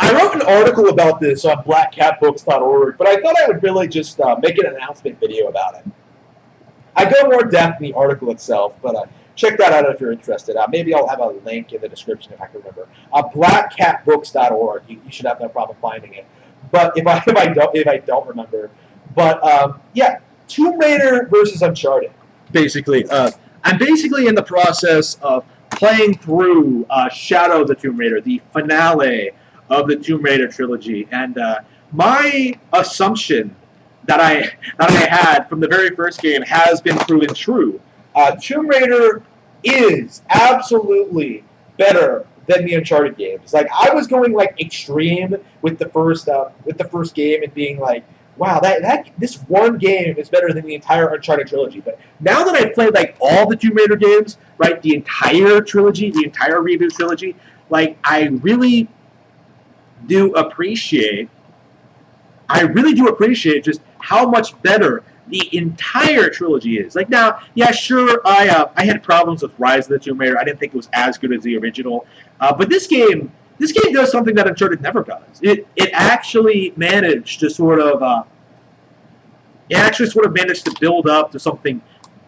I wrote an article about this on blackcatbooks.org, but I thought I would really just make an announcement video about it. I go more depth in the article itself, but check that out if you're interested. Maybe I'll have a link in the description if I can remember. Blackcatbooks.org. You should have no problem finding it. But if I don't remember, but yeah, Tomb Raider versus Uncharted. Basically, I'm basically in the process of playing through Shadow of the Tomb Raider, the finale of the Tomb Raider trilogy, and my assumption that I had from the very first game has been proven true. Tomb Raider is absolutely better than the Uncharted games. Like, I was going like extreme with the first game and being like, wow, this one game is better than the entire Uncharted trilogy. But now that I've played like all the Tomb Raider games, right, the entire trilogy, the entire reboot trilogy, like I really do appreciate just how much better the entire trilogy is. Like, now, yeah, sure, I had problems with Rise of the Tomb Raider. I didn't think it was as good as the original. But this game does something that Uncharted never does. It actually managed to sort of managed to build up to something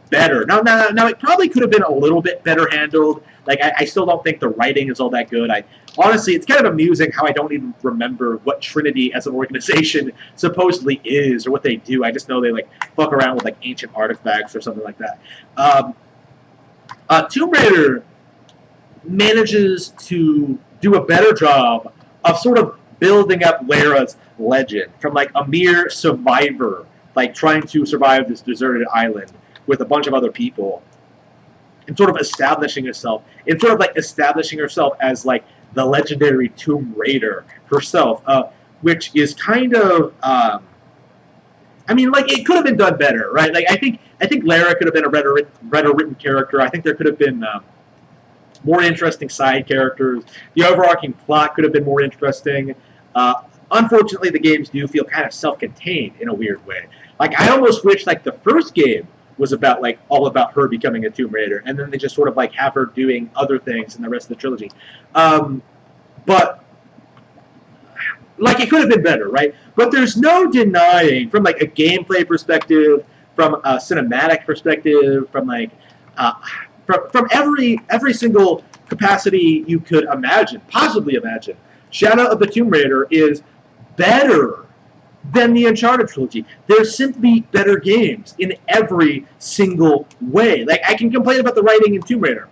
better. Now, it probably could have been a little bit better handled. Like, I still don't think the writing is all that good. Honestly, it's kind of amusing how I don't even remember what Trinity as an organization supposedly is or what they do. I just know they, like, fuck around with, like, ancient artifacts or something like that. Tomb Raider manages to do a better job of sort of building up Lara's legend from, like, a mere survivor, like, trying to survive this deserted island with a bunch of other people, and sort of establishing herself, as, like, the legendary Tomb Raider herself, which is kind of, I mean, like, it could have been done better, right? Like, I think Lara could have been a better written character. I think there could have been more interesting side characters. The overarching plot could have been more interesting. Unfortunately, the games do feel kind of self-contained in a weird way. Like, I almost wish, like, the first game was about, like, all about her becoming a Tomb Raider, and then they just sort of, like, have her doing other things in the rest of the trilogy. But, like, it could have been better, right? But there's no denying, from, like, a gameplay perspective, from a cinematic perspective, from, like, from every single capacity you could imagine, possibly imagine, Shadow of the Tomb Raider is better than the Uncharted trilogy. They're simply better games in every single way. Like, I can complain about the writing in Tomb Raider.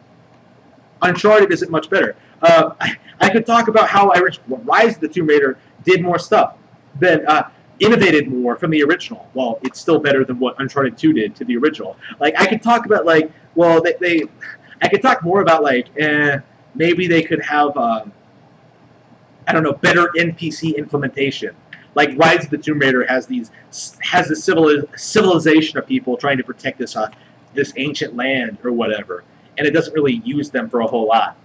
Uncharted isn't much better. I could talk about how Rise of the Tomb Raider did more stuff, than innovated more from the original. Well, it's still better than what Uncharted 2 did to the original. Like, I could talk about, like, well, I could talk more about, like, maybe they could have, I don't know, better NPC implementation. Like, Rise of the Tomb Raider has this civilization of people trying to protect this ancient land or whatever, and it doesn't really use them for a whole lot.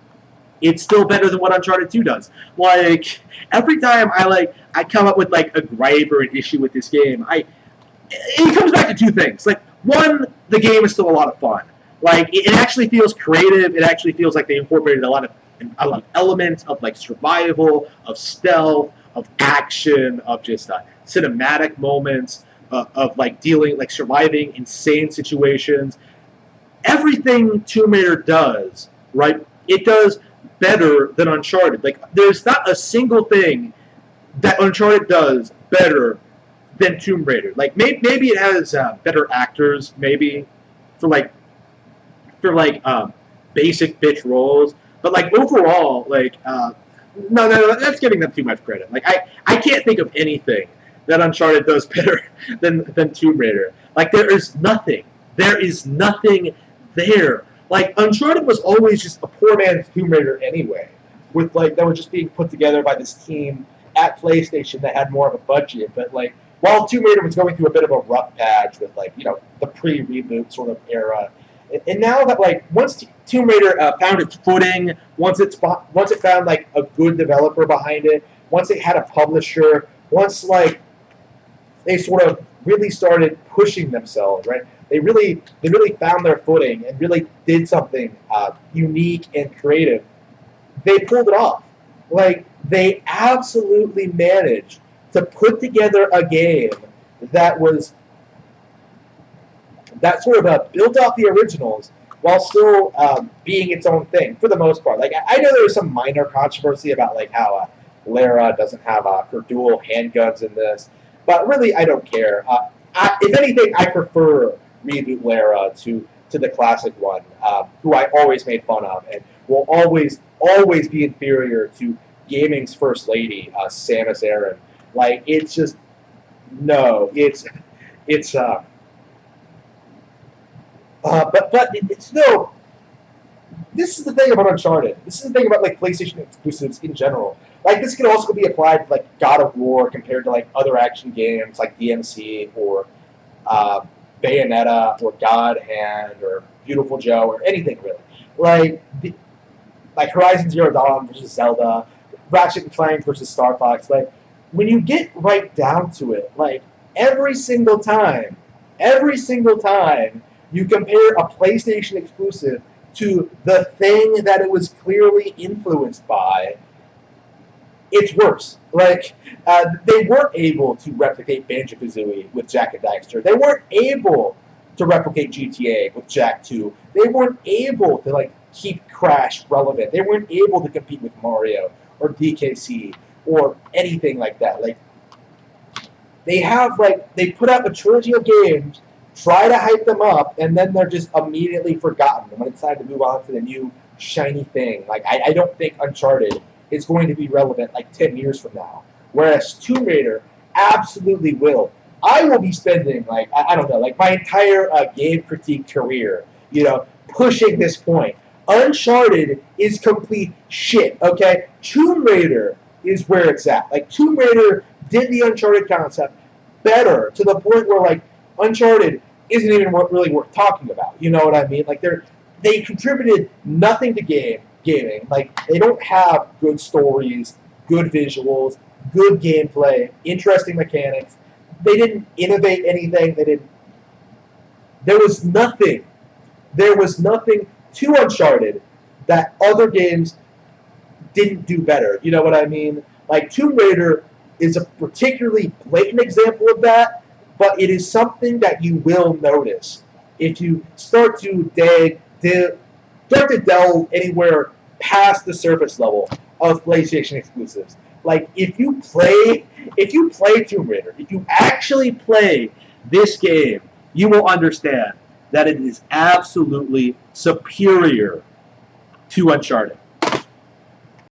It's still better than what Uncharted 2 does. Like, every time I come up with, like, a gripe or an issue with this game, it comes back to two things. Like, one, the game is still a lot of fun. Like, it actually feels creative. It actually feels like they incorporated a lot of elements of, like, survival, of stealth, of action, of just cinematic moments, of, like, surviving insane situations. Everything Tomb Raider does, right, it does better than Uncharted. Like, there's not a single thing that Uncharted does better than Tomb Raider. Like, maybe it has better actors, maybe, for basic bitch roles, but, like, overall, like, no, that's giving them too much credit. Like, I can't think of anything that Uncharted does better than Tomb Raider. Like, there is nothing there. Like, Uncharted was always just a poor man's Tomb Raider anyway, with, like, that were just being put together by this team at PlayStation that had more of a budget. But, like, while Tomb Raider was going through a bit of a rough patch with, like, you know, the pre-reboot sort of era, and now that, like, once Tomb Raider found its footing, once it found, like, a good developer behind it, once it had a publisher, once, like, they sort of really started pushing themselves, right? They really found their footing and really did something unique and creative. They pulled it off. Like, they absolutely managed to put together a game that was that sort of built off the originals while still being its own thing for the most part. Like, I know there was some minor controversy about like how Lara doesn't have her dual handguns in this, but really I don't care. If anything, I prefer reboot Lara to the classic one, who I always made fun of and will always be inferior to gaming's first lady, Samus Aran. Like, it's just no, it's but it's no. This is the thing about Uncharted. This is the thing about like PlayStation exclusives in general. Like, this can also be applied to like God of War compared to like other action games like DMC or uh, Bayonetta or God Hand or Beautiful Joe or anything really. Like like Horizon Zero Dawn versus Zelda, Ratchet and Clank versus Star Fox. Like, when you get right down to it, like every single time you compare a PlayStation exclusive to the thing that it was clearly influenced by, it's worse. Like, they weren't able to replicate Banjo-Kazooie with Jak and Daxter. They weren't able to replicate GTA with Jak 2. They weren't able to like keep Crash relevant. They weren't able to compete with Mario or DKC or anything like that. Like, they put out a trilogy of games, try to hype them up, and then they're just immediately forgotten when it's time to move on to the new shiny thing. Like, I don't think Uncharted is going to be relevant like 10 years from now, whereas Tomb Raider absolutely will. I will be spending like I don't know, like my entire game critique career, pushing this point. Uncharted is complete shit. Okay, Tomb Raider is where it's at. Like, Tomb Raider did the Uncharted concept better to the point where like Uncharted isn't even really worth talking about. You know what I mean? Like, they contributed nothing to gaming. Like, they don't have good stories, good visuals, good gameplay, interesting mechanics. They didn't innovate anything. They didn't. There was nothing. There was nothing to Uncharted that other games didn't do better. You know what I mean? Like, Tomb Raider is a particularly blatant example of that, but it is something that you will notice if you start to delve anywhere past the surface level of PlayStation exclusives. Like, if you play Tomb Raider, if you actually play this game, you will understand that it is absolutely superior to Uncharted.